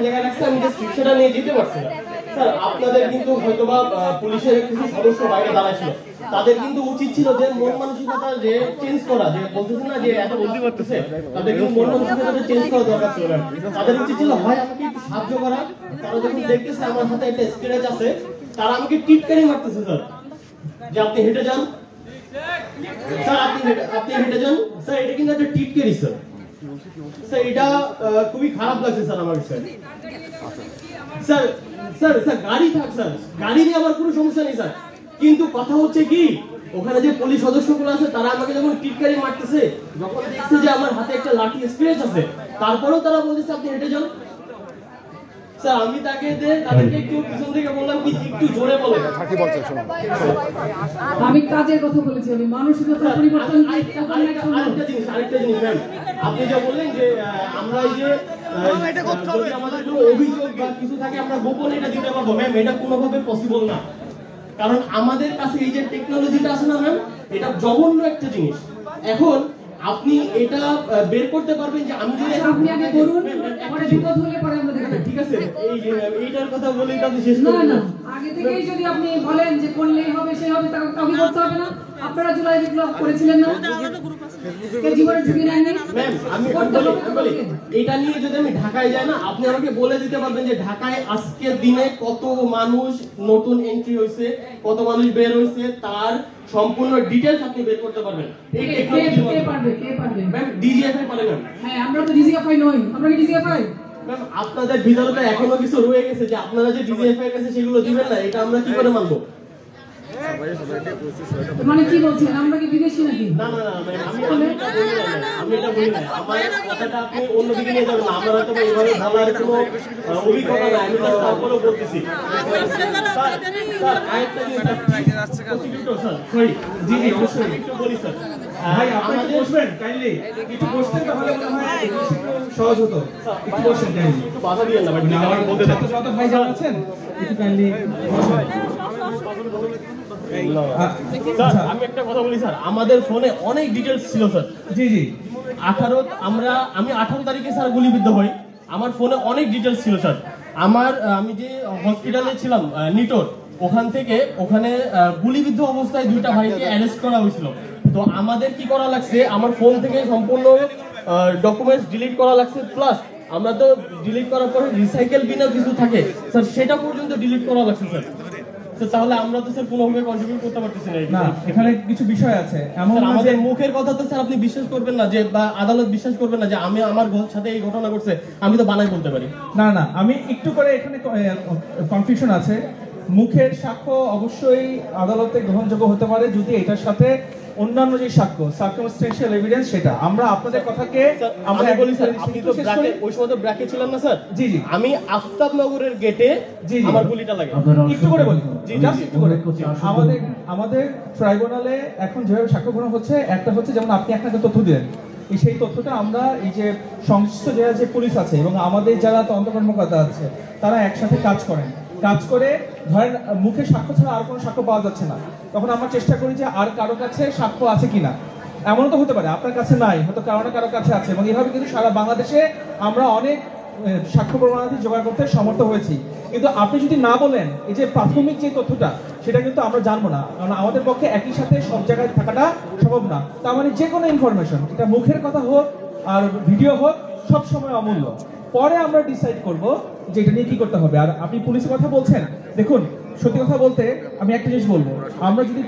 জায়গায় রাখছে, আমি জাস্ট রিকশাটা নিয়ে যেতে পারছি না। স্যার আপনাদের কিন্তু হয়তোবা পুলিশের কিছু সদস্য বাইরে দাঁড়াচ্ছিল, তাদের কিন্তু উচিত ছিল যে মন মানসিকতা যে চেঞ্জ করা, যে বলতেছে না যে এত বলতে পারতেছে, তাদের কিন্তু মন মানসিকতা চেঞ্জ করা দরকার ছিল। তাদের উচিত ছিল হয় আমাকে একটু সাহায্য করা, তারা যখন দেখতেছে আমার হাতে একটা স্ক্র্যাচ আছে, তারা আমাকে টিটকারি মারতেছে স্যার, যে আপনি হেঁটে যান স্যার, আপনি হেঁটে যান স্যার, এটা কিন্তু একটা টিটকারি স্যার। স্যার এটা খুবই খারাপ লাগছে স্যার আমার স্যার। স্যার স্যার স্যার গাড়ি থাক স্যার, গাড়ি নিয়ে আমার কোনো সমস্যা নেই স্যার, কিন্তু কথা হচ্ছে কি ওখানে যে পুলিশ সদস্যগুলো আছে তারা আমাকে যখন টিটকারি মারতেছে, যখন দেখছে যে আমার হাতে একটা লাঠি স্ক্র্যাচ আছে, তারপরেও তারা বলতেছে আপনি হেঁটে যান। স্যার আমি তাদেরকে একটু পিছন থেকে বললাম কি একটু জোরে বলেন। আমি কাজের কথা বলেছি, আমি মানসিকতা পরিবর্তন। আরেকটা জিনিস ম্যাম, আপনি যা বললেন যে আমরা এই যে যদি আমাদের কোনো অভিযোগ বা কিছু থাকে আমরা গোপনে এটা দিতে পারবো, ম্যাম এটা কোনোভাবে পসিবল না, কারণ আমাদের কাছে এই যে টেকনোলজিটা আছে না ম্যাম, এটা জঘন্য একটা জিনিস। এখন আপনি এটা বের করতে পারবেন যে আমি যদি আপনি আগে করুন, পরে বিপদ হলে পরে আমরা দেখব। ঠিক আছে, এইটার কথা বলেই তো শেষ না না, আগে থেকেই যদি আপনি বলেন যে করলেই হবে সেই হবে, তাকে কাউকে করতে হবে না। আপনারা জুলাই বিপ্লব করেছিলেন না, কে জীবনে ঝুঁকি নেননি। ম্যাম আমি বলি এটা নিয়ে যদি আমি ঢাকায় যাই না, আপনি আমাকে বলে দিতে পারবেন যে ঢাকায় আজকের দিনে কত মানুষ নতুন এন্ট্রি হয়েছে, কত মানুষ বের হয়েছে, তার সম্পূর্ণ ডিটেইলস আপনি বের করতে পারবেন। এই টেকনোলজি কে পারবে ম্যাম ডিজিএফআই পারে ম্যাম। হ্যাঁ আমরা তো ডিজিএফআই নই, আমরা কি ডিজিএফআই? ম্যাম আপনাদের ভিতরে তো এখনো কিছু রয়ে গেছে যে আপনারা যে ডিজিএফআই এর কাছে সেগুলো দিবেন না, এটা আমরা কি করে মানবো? মানে কি বলছেন, আমরা কি বিদেশি নাকি? না না না আমি এটা বলি না, আমার কথাটা আপনি অন্যদিকে নিয়ে যাবেন না, আমার হয়তো এইভাবে বলার কোনো অভিজ্ঞতা নাই, আমি জাস্ট তারপরেও বলতেছি। স্যার আরেকটা জিনিস স্যার, সরি জি জি অবশ্যই একটু বলি স্যার, ভাই আপনি বসবেন কাইন্ডলি, একটু বসতেন তাহলে মনে হয় একটু সহজ হতো। একটু বসেন কাইন্ডলি, একটু বাধা দিয়েন না, বাট আমার বলতে দেন। যত ভাই যারা আছেন একটু কাইন্ডলি বসেন। স্যার আমি একটা কথা বলি স্যার, আমাদের ফোনে অনেক ডিটেইলস ছিল স্যার। জি জি 18 তারিখে স্যার গুলিবিদ্ধ হই, আমার ফোনে অনেক ডিটেইলস ছিল স্যার। আমি যে হসপিটালে ছিলাম নিটোর, ওখান থেকে ওখানে গুলিবিদ্ধ অবস্থায় দুইটা ভাইকে অ্যারেস্ট করা হয়েছিল। তো আমাদের কি করা লাগছে, আমার ফোন থেকে সম্পূর্ণ ডকুমেন্টস ডিলিট করা লাগছে, প্লাস আমরা তো ডিলিট করার পরে রিসাইকেল বিনও কিছু থাকে স্যার, সেটা পর্যন্ত ডিলিট করা লাগছে স্যার। তাহলে আমরা তো স্যার কোনোভাবে কন্ট্রিবিউট করতে পারতেছি না। এখানে কিছু বিষয় আছে এমন, আমাদের মুখের কথা তো স্যার আপনি বিশ্বাস করবেন না, যে বা আদালত বিশ্বাস করবেন না যে আমি আমার সাথে এই ঘটনা ঘটছে, আমি তো বানাই বলতে পারি। না না, আমি একটু করে এখানে কনফিউশন আছে। মুখের সাক্ষ্য অবশ্যই আদালতে গ্রহণযোগ্য হতে পারে যদি এটার সাথে অন্যান্য যে সাক্ষ্য সার্কামস্টেন্সিয়াল এভিডেন্স, সেটা আমরা আপনাদের কথাকে আমরা বলি স্যার, আপনি তো ব্র্যাকেট ওই সময় তো ব্র্যাকেট ছিলেন না স্যার। জি জি, আমি আফতাবনগরের গেটে আমার গুলিটা লাগে। একটু করে বলি, জি জাস্ট একটু করে। আমাদের ট্রাইব্যুনালে এখন যেভাবে সাক্ষ্য গ্রহণ হচ্ছে, একটা হচ্ছে যেমন আপনি একটা তথ্য দিলেন, সেই তথ্যটা আমরা এই যে সংশ্লিষ্ট যে পুলিশ আছে এবং আমাদের যারা তদন্ত কর্মকর্তা আছে তারা একসাথে কাজ করে ধরেন মুখে সাক্ষ্য ছাড়া আর কোনো সাক্ষ্য পাওয়া যাচ্ছে না, তখন আমরা চেষ্টা করি যে আর কারো কাছে সাক্ষ্য আছে কিনা। এমন তো হতে পারে আপনার কাছে নাই, হয়তো কারো কাছে আছে, এবং এভাবে কিন্তু সারা বাংলাদেশে আমরা অনেক সাক্ষ্য প্রমাণাদি জোগাড় করতে সমর্থ হয়েছি। কিন্তু আপনি যদি না বলেন এই যে প্রাথমিক যে তথ্যটা, সেটা কিন্তু আমরা জানবো না, কারণ আমাদের পক্ষে একই সাথে সব জায়গায় থাকাটা সম্ভব না। তার মানে যে কোনো ইনফরমেশন, এটা মুখের কথা হোক আর ভিডিও হোক, সব সময় অমূল্য। পরে আমরা ডিসাইড করব যে এটা নিয়ে কি করতে হবে। আর আপনি পুলিশের কথা বলছেন, দেখুন সত্যি কথা বলতে আমি একটা জিনিস বলবো, আমরা যদি